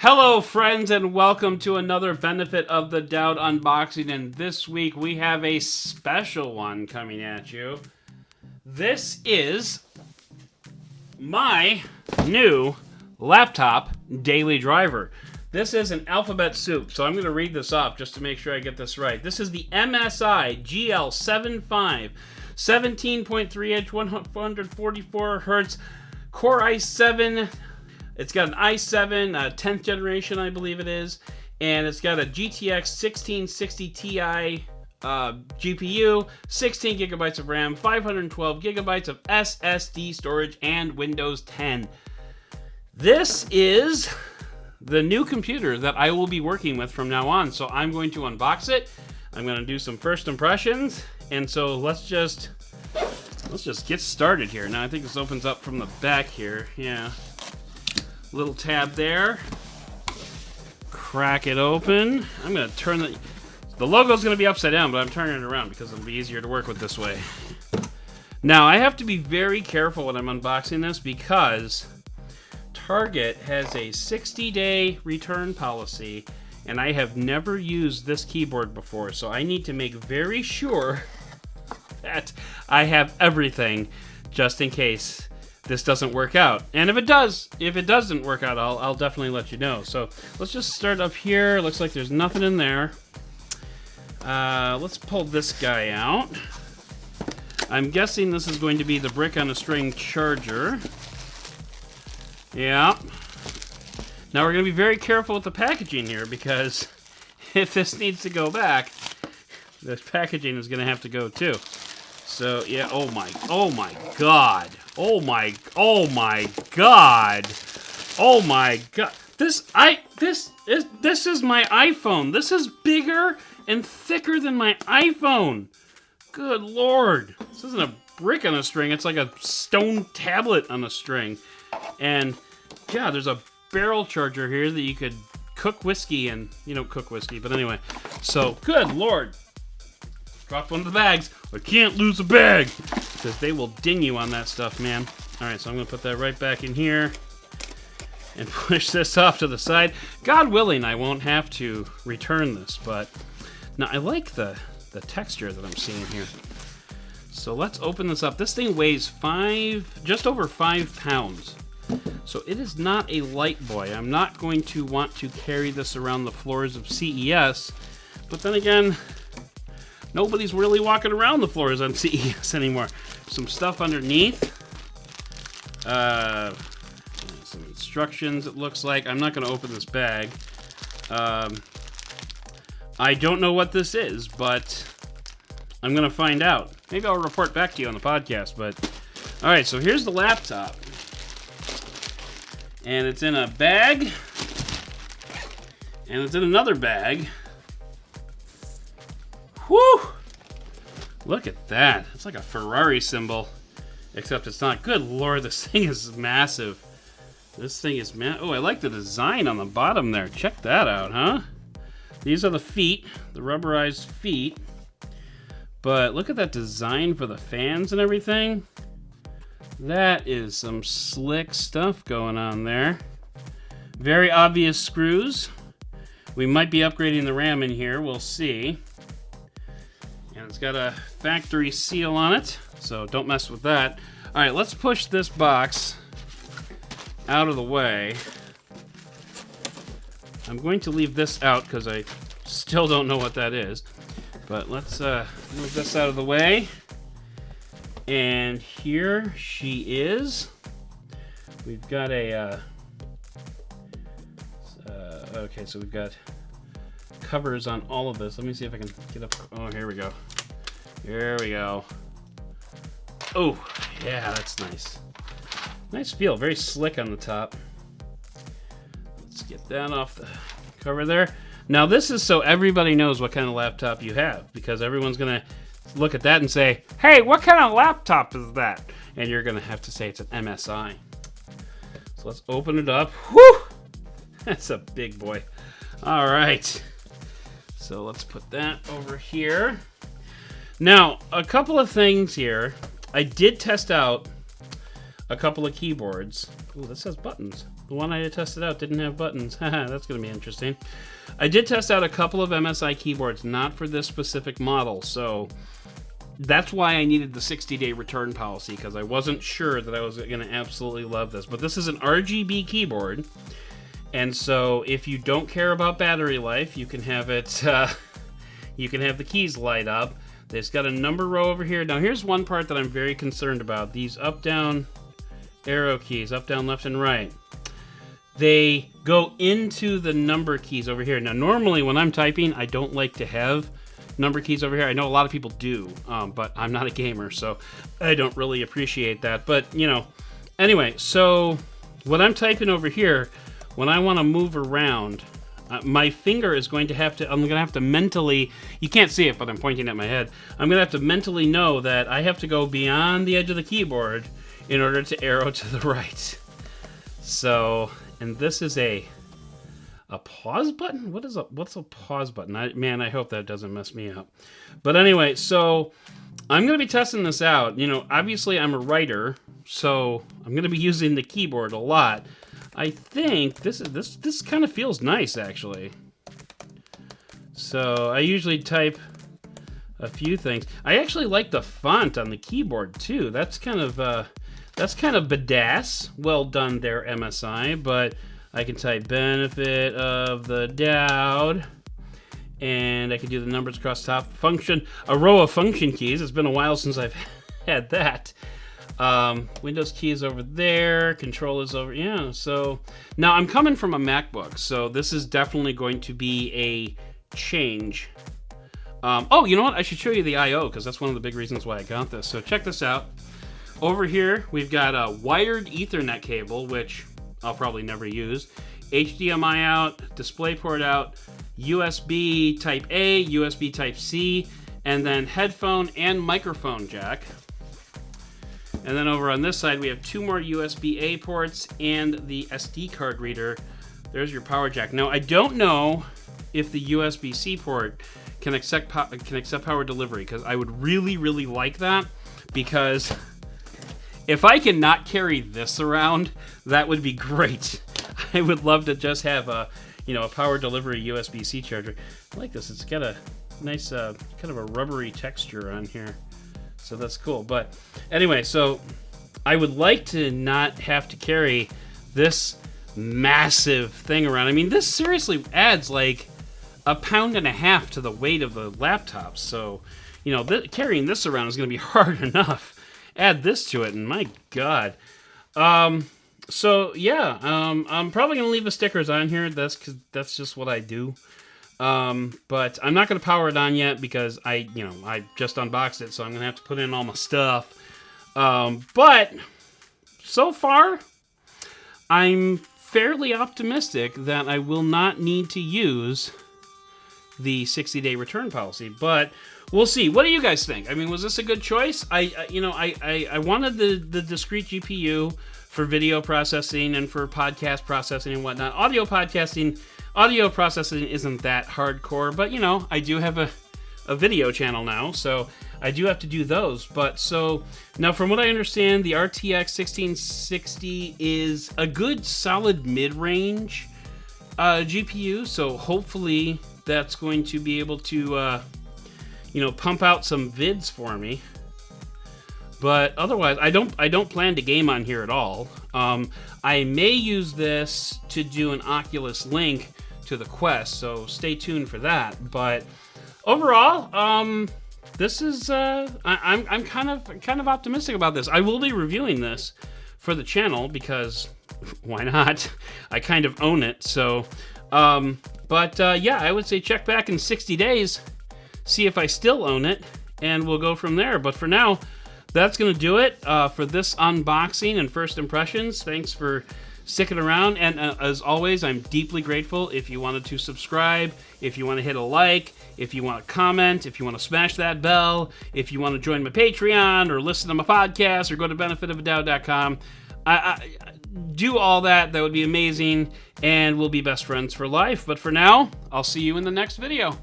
Hello friends and welcome to another Benefit of the Doubt unboxing, and this week we have a special one coming at you. This is my new laptop daily driver. This is an alphabet soup, so I'm going to read this off just to make sure I get this right. This is the MSI GL75 17.3-inch 144 Hz Core i7. It's got an i7, 10th generation, I believe it is, and it's got a GTX 1660 Ti GPU, 16 gigabytes of RAM, 512 gigabytes of SSD storage, and Windows 10. This is the new computer that I will be working with from now on, so I'm going to unbox it. I'm going to do some first impressions, and so let's just get started here. Now I think this opens up from the back here. Yeah. Little tab there. Crack it open. I'm going to turn the logo's going to be upside down, but I'm turning it around because it'll be easier to work with this way. Now, I have to be very careful when I'm unboxing this because Target has a 60-day return policy, and I have never used this keyboard before, so I need to make very sure that I have everything just in case this doesn't work out. And if it doesn't work out, I'll definitely let you know. So let's just start up here. Looks like there's nothing in there. Let's pull this guy out. I'm guessing this is going to be the brick on a string charger. Yeah. Now we're going to be very careful with the packaging here because if this needs to go back, this packaging is going to have to go too. So yeah, oh my god. Oh my god. Oh my god. This is my iPhone. This is bigger and thicker than my iPhone. Good lord. This isn't a brick on a string. It's like a stone tablet on a string. And yeah, there's a barrel charger here that you could cook whiskey in. You don't cook whiskey, but anyway. So, good lord. Dropped one of the bags. I can't lose a bag because they will ding you on that stuff, man. All right, so I'm going to put that right back in here and push this off to the side. God willing, I won't have to return this, but now I like the texture that I'm seeing here. So let's open this up. This thing weighs just over 5 pounds. So it is not a light boy. I'm not going to want to carry this around the floors of CES, but then again, nobody's really walking around the floors on CES anymore. Some stuff underneath. Some instructions, it looks like. I'm not going to open this bag. I don't know what this is, but I'm going to find out. Maybe I'll report back to you on the podcast, but... Alright, so here's the laptop. And it's in a bag. And it's in another bag. Whew! Look at that. It's like a Ferrari symbol. Except it's not. Good lord, this thing is massive. This thing is oh, I like the design on the bottom there. Check that out, huh? These are the feet, the rubberized feet. But look at that design for the fans and everything. That is some slick stuff going on there. Very obvious screws. We might be upgrading the RAM in here. We'll see. And it's got a factory seal on it, so don't mess with that. All right, let's push this box out of the way. I'm going to leave this out because I still don't know what that is. But let's move this out of the way. And here she is. We've got a... okay, so we've got covers on all of this. Let me see if I can get up. Oh, here we go. Here we go. Oh, yeah, that's nice. Nice feel, very slick on the top. Let's get that off the cover there. Now, this is so everybody knows what kind of laptop you have, because everyone's going to look at that and say, hey, what kind of laptop is that? And you're going to have to say it's an MSI. So let's open it up. Whew! That's a big boy. All right. So let's put that over here. Now, a couple of things here. I did test out a couple of keyboards. Ooh, this has buttons. the one I tested out didn't have buttons. That's going to be interesting. I did test out a couple of MSI keyboards, not for this specific model, so that's why I needed the 60-day return policy, because I wasn't sure that I was going to absolutely love this. But this is an RGB keyboard, and so if you don't care about battery life, you can have it. You can have the keys light up. It's got a number row over here. Now here's one part that I'm very concerned about. These up-down arrow keys, up, down, left, and right. They go into the number keys over here. Now normally when I'm typing, I don't like to have number keys over here. I know a lot of people do, but I'm not a gamer, so I don't really appreciate that. But, you know, anyway, so when I'm typing over here, when I want to move around, my finger is going to have to, I'm going to have to mentally, you can't see it, but I'm pointing at my head. I'm going to have to mentally know that I have to go beyond the edge of the keyboard in order to arrow to the right. So, and this is a pause button? What's a pause button? Man, I hope that doesn't mess me up. But anyway, so I'm going to be testing this out. You know, obviously I'm a writer, so I'm going to be using the keyboard a lot. I think this kind of feels nice, actually. So I usually type a few things. I actually like the font on the keyboard too. That's kind of badass. Well done there, MSI. But I can type benefit of the doubt, and I can do the numbers across top. Function, a row of function keys. It's been a while since I've had that. Windows key is over there, control is over, yeah, so now I'm coming from a MacBook, so this is definitely going to be a change. Oh, you know what, I should show you the I/O, because that's one of the big reasons why I got this. So check this out. Over here, we've got a wired Ethernet cable, which I'll probably never use, HDMI out, DisplayPort out, USB Type A, USB Type C, and then headphone and microphone jack. And then over on this side, we have two more USB-A ports and the SD card reader. There's your power jack. Now, I don't know if the USB-C port can accept power delivery, because I would really, really like that, because if I can not carry this around, that would be great. I would love to just have a power delivery USB-C charger. I like this. It's got a nice kind of a rubbery texture on here. So that's cool. But anyway, so I would like to not have to carry this massive thing around. I mean, this seriously adds like 1.5 pounds to the weight of the laptop. So, you know, carrying this around is going to be hard enough. Add this to it, and my God. So yeah, I'm probably going to leave the stickers on here. That's just what I do. But I'm not going to power it on yet, because I just unboxed it, so I'm going to have to put in all my stuff. But so far, I'm fairly optimistic that I will not need to use the 60-day return policy, but we'll see. What do you guys think? I mean, was this a good choice? I wanted the discrete GPU for video processing and for podcast processing and whatnot. Audio processing isn't that hardcore, but, you know, I do have a video channel now, so I do have to do those. But so now, from what I understand, the RTX 1660 is a good solid mid-range GPU, so hopefully that's going to be able to pump out some vids for me. But otherwise, I don't plan to game on here at all. I may use this to do an Oculus Link to the Quest, so stay tuned for that. But overall, this is I'm kind of optimistic about this. I will be reviewing this for the channel, because why not? I kind of own it. So, yeah, I would say check back in 60 days, see if I still own it, and we'll go from there. But for now, that's going to do it for this unboxing and first impressions. Thanks for sticking around, and as always, I'm deeply grateful if you wanted to subscribe, if you want to hit a like, if you want to comment, if you want to smash that bell, if you want to join my Patreon or listen to my podcast or go to benefitofadout.com. Do all that. That would be amazing, and we'll be best friends for life. But for now, I'll see you in the next video.